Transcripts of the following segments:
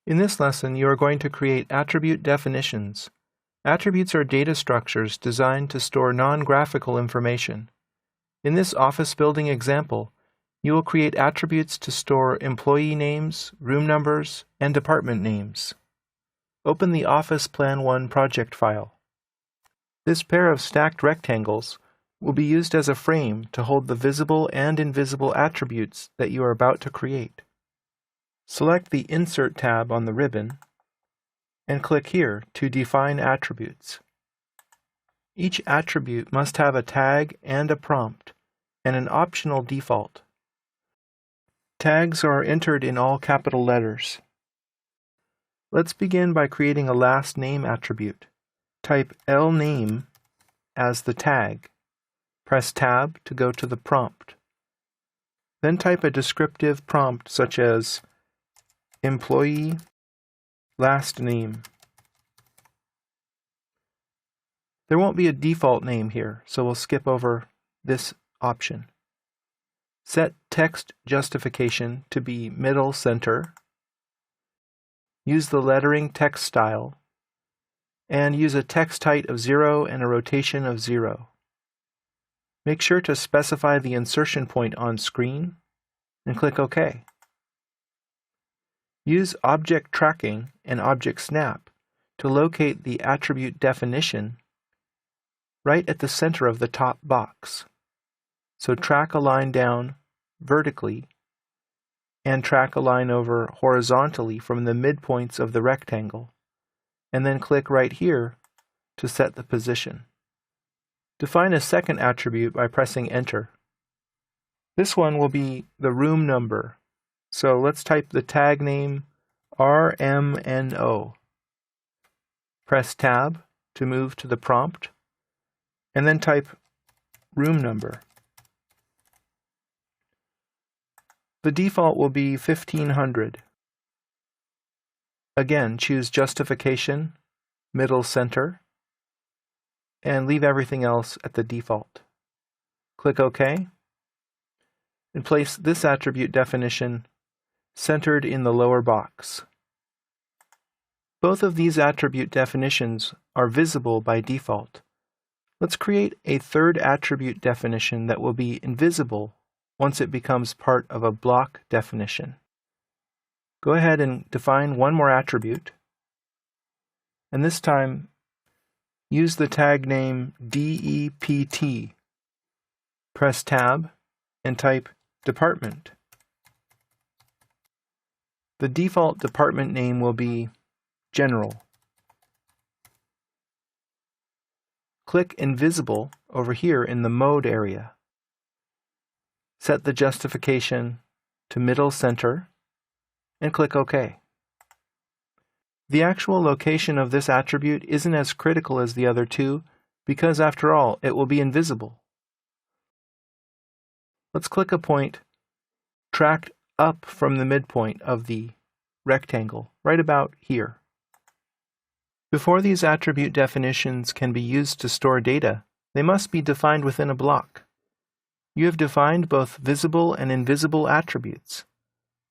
In this lesson, you are going to create attribute definitions. Attributes are data structures designed to store non-graphical information. In this office building example, you will create attributes to store employee names, room numbers, and department names. Open the Office Plan 1 project file. This pair of stacked rectangles will be used as a frame to hold the visible and invisible attributes that you are about to create. Select the Insert tab on the ribbon and click here to define attributes. Each attribute must have a tag and a prompt, and an optional default. Tags are entered in all capital letters. Let's begin by creating a last name attribute. Type LNAME as the tag. Press Tab to go to the prompt. Then type a descriptive prompt such as employee last name. There won't be a default name here, so we'll skip over this option. Set text justification to be middle center. Use the lettering text style, and use a text height of 0 and a rotation of 0. Make sure to specify the insertion point on screen, and click OK. Use Object Tracking and Object Snap to locate the attribute definition right at the center of the top box. So track a line down vertically and track a line over horizontally from the midpoints of the rectangle, and then click right here to set the position. Define a second attribute by pressing Enter. This one will be the room number. So let's type the tag name RMNO. Press Tab to move to the prompt, and then type room number. The default will be 1500. Again, choose Justification, Middle Center, and leave everything else at the default. Click OK, and place this attribute definition centered in the lower box. Both of these attribute definitions are visible by default. Let's create a third attribute definition that will be invisible once it becomes part of a block definition. Go ahead and define one more attribute, and this time use the tag name DEPT. Press Tab and type Department. The default department name will be General. Click Invisible over here in the Mode area. Set the justification to Middle Center and click OK. The actual location of this attribute isn't as critical as the other two because, after all, it will be invisible. Let's click a point tracked up from the midpoint of the rectangle, right about here. Before these attribute definitions can be used to store data, they must be defined within a block. You have defined both visible and invisible attributes.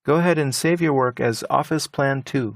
Go ahead and save your work as Office Plan 2.